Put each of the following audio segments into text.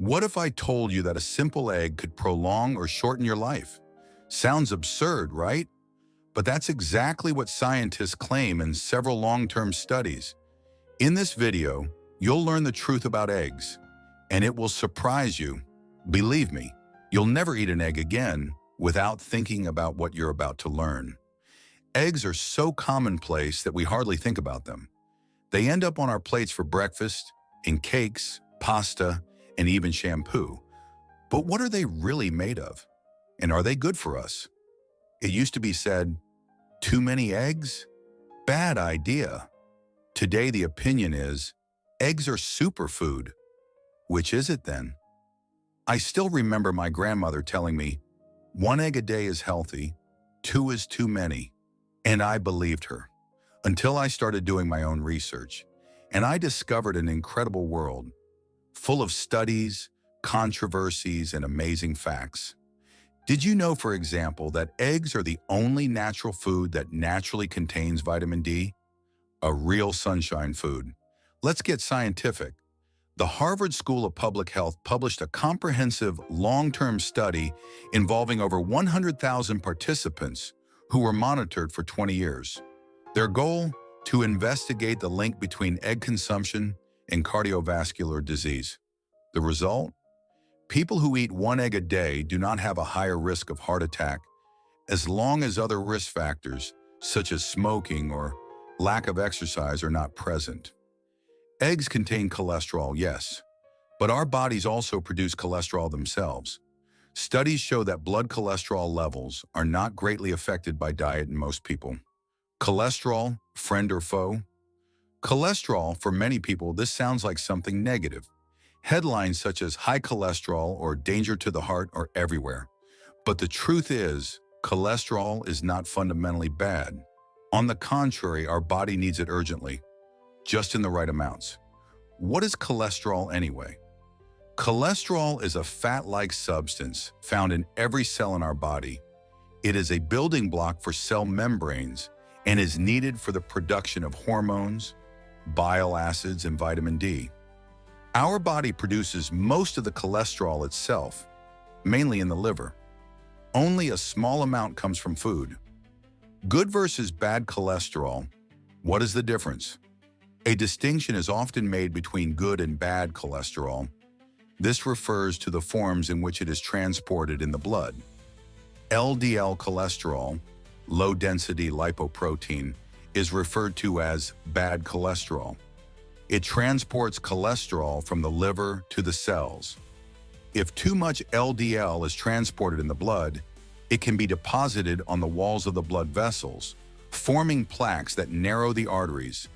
What if I told you that a simple egg could prolong or shorten your life? Sounds absurd, right? But that's exactly what scientists claim in several long-term studies. In this video, you'll learn the truth about eggs, and it will surprise you. Believe me, you'll never eat an egg again without thinking about what you're about to learn. Eggs are so commonplace that we hardly think about them. They end up on our plates for breakfast, in cakes, pasta, and even shampoo. But what are they really made of? And are they good for us? It used to be said, too many eggs? Bad idea. Today the opinion is, eggs are superfood. Which is it then? I still remember my grandmother telling me, 1 egg a day is healthy, 2 is too many. And I believed her, until I started doing my own research. And I discovered an incredible world, full of studies, controversies, and amazing facts. Did you know, for example, that eggs are the only natural food that naturally contains vitamin D? A real sunshine food. Let's get scientific. The Harvard School of Public Health published a comprehensive long-term study involving over 100,000 participants who were monitored for 20 years. Their goal? To investigate the link between egg consumption and cardiovascular disease. The result? People who eat 1 egg a day do not have a higher risk of heart attack as long as other risk factors, such as smoking or lack of exercise, are not present. Eggs contain cholesterol, yes, but our bodies also produce cholesterol themselves. Studies show that blood cholesterol levels are not greatly affected by diet in most people. Cholesterol, friend or foe? Cholesterol, for many people, this sounds like something negative. Headlines such as high cholesterol or danger to the heart are everywhere. But the truth is, cholesterol is not fundamentally bad. On the contrary, our body needs it urgently, just in the right amounts. What is cholesterol anyway? Cholesterol is a fat-like substance found in every cell in our body. It is a building block for cell membranes and is needed for the production of hormones, bile acids, and vitamin D. Our body produces most of the cholesterol itself, mainly in the liver. Only a small amount comes from food. Good versus bad cholesterol. What is the difference? A distinction is often made between good and bad cholesterol. This refers to the forms in which it is transported in the blood. LDL cholesterol, low-density lipoprotein, is referred to as bad cholesterol. It transports cholesterol from the liver to the cells. If too much LDL is transported in the blood, it can be deposited on the walls of the blood vessels, forming plaques that narrow the arteries.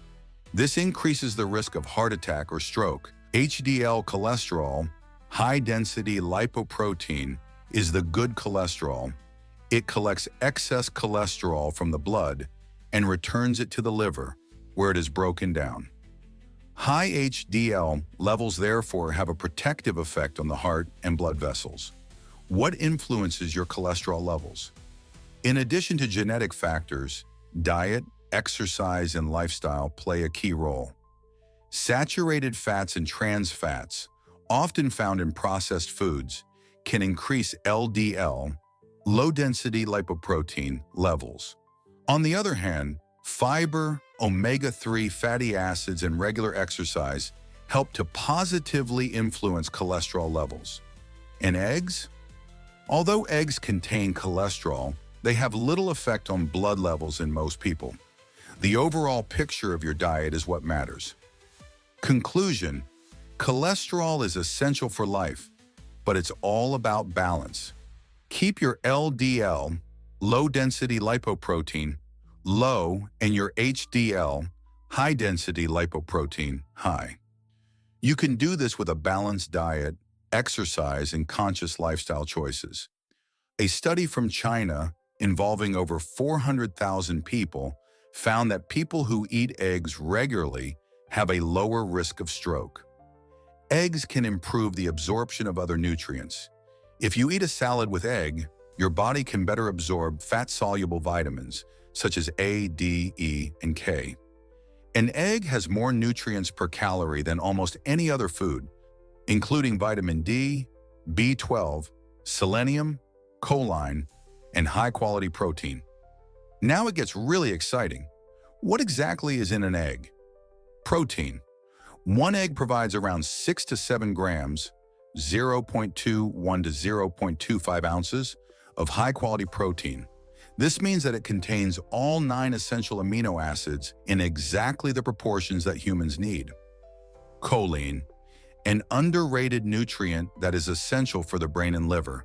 This increases the risk of heart attack or stroke. HDL cholesterol, high-density lipoprotein, is the good cholesterol. It collects excess cholesterol from the blood and returns it to the liver, where it is broken down. High HDL levels therefore have a protective effect on the heart and blood vessels. What influences your cholesterol levels? In addition to genetic factors, diet, exercise, and lifestyle play a key role. Saturated fats and trans fats, often found in processed foods, can increase LDL, low-density lipoprotein, levels. On the other hand, fiber, omega-3 fatty acids, and regular exercise help to positively influence cholesterol levels. And eggs? Although eggs contain cholesterol, they have little effect on blood levels in most people. The overall picture of your diet is what matters. Conclusion: cholesterol is essential for life, but it's all about balance. Keep your LDL, low-density lipoprotein, low, and your HDL, high-density lipoprotein, high. You can do this with a balanced diet, exercise, and conscious lifestyle choices. A study from China involving over 400,000 people found that people who eat eggs regularly have a lower risk of stroke. Eggs can improve the absorption of other nutrients. If you eat a salad with egg, your body can better absorb fat-soluble vitamins such as A, D, E, and K. An egg has more nutrients per calorie than almost any other food, including vitamin D, B12, selenium, choline, and high-quality protein. Now it gets really exciting. What exactly is in an egg? Protein. One egg provides around 6 to 7 grams, 0.21 to 0.25 ounces, of high-quality protein. This means that it contains all 9 essential amino acids in exactly the proportions that humans need. Choline, an underrated nutrient that is essential for the brain and liver,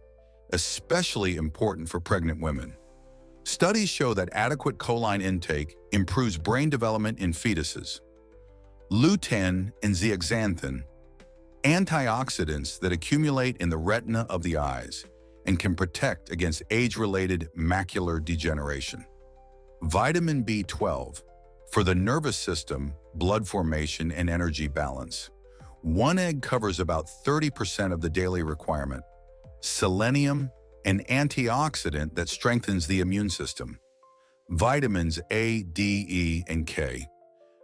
especially important for pregnant women. Studies show that adequate choline intake improves brain development in fetuses. Lutein and zeaxanthin, antioxidants that accumulate in the retina of the eyes and can protect against age-related macular degeneration. Vitamin B12, for the nervous system, blood formation, and energy balance. One egg covers about 30% of the daily requirement. Selenium, an antioxidant that strengthens the immune system. Vitamins A, D, E, and K,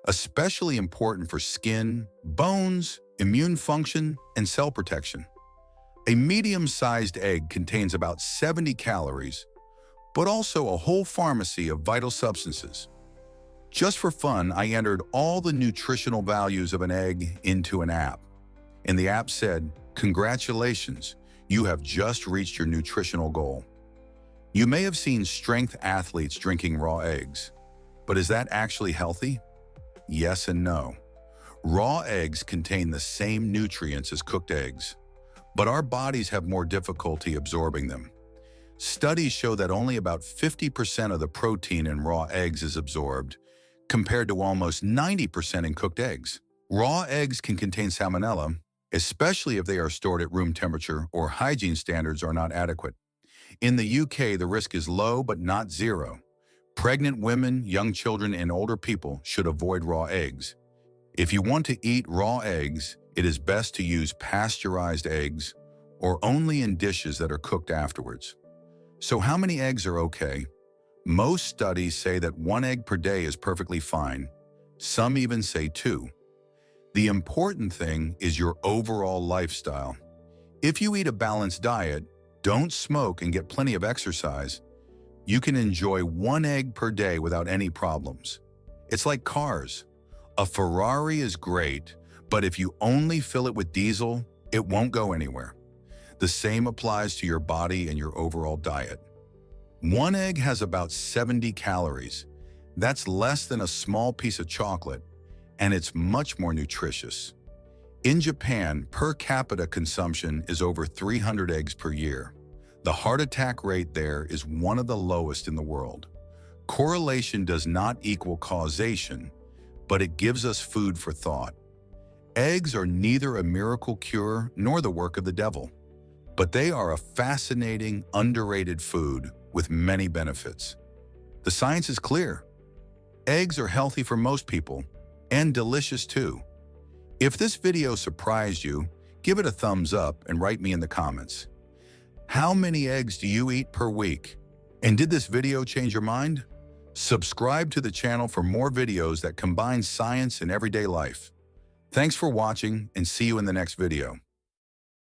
especially important for skin, bones, immune function, and cell protection. A medium-sized egg contains about 70 calories, but also a whole pharmacy of vital substances. Just for fun, I entered all the nutritional values of an egg into an app, and the app said, "Congratulations, you have just reached your nutritional goal." You may have seen strength athletes drinking raw eggs, but is that actually healthy? Yes and no. Raw eggs contain the same nutrients as cooked eggs, but our bodies have more difficulty absorbing them. Studies show that only about 50% of the protein in raw eggs is absorbed, compared to almost 90% in cooked eggs. Raw eggs can contain salmonella, especially if they are stored at room temperature or hygiene standards are not adequate. In the UK, the risk is low but not zero. Pregnant women, young children, and older people should avoid raw eggs. If you want to eat raw eggs, it is best to use pasteurized eggs or only in dishes that are cooked afterwards. So how many eggs are okay? Most studies say that 1 egg per day is perfectly fine. Some even say 2. The important thing is your overall lifestyle. If you eat a balanced diet, don't smoke, and get plenty of exercise, you can enjoy 1 egg per day without any problems. It's like cars. A Ferrari is great, but if you only fill it with diesel, it won't go anywhere. The same applies to your body and your overall diet. 1 egg has about 70 calories. That's less than a small piece of chocolate, and it's much more nutritious. In Japan, per capita consumption is over 300 eggs per year. The heart attack rate there is one of the lowest in the world. Correlation does not equal causation, but it gives us food for thought. Eggs are neither a miracle cure nor the work of the devil, but they are a fascinating, underrated food with many benefits. The science is clear. Eggs are healthy for most people, and delicious too. If this video surprised you, give it a thumbs up and write me in the comments. How many eggs do you eat per week? And did this video change your mind? Subscribe to the channel for more videos that combine science and everyday life. Thanks for watching, and see you in the next video.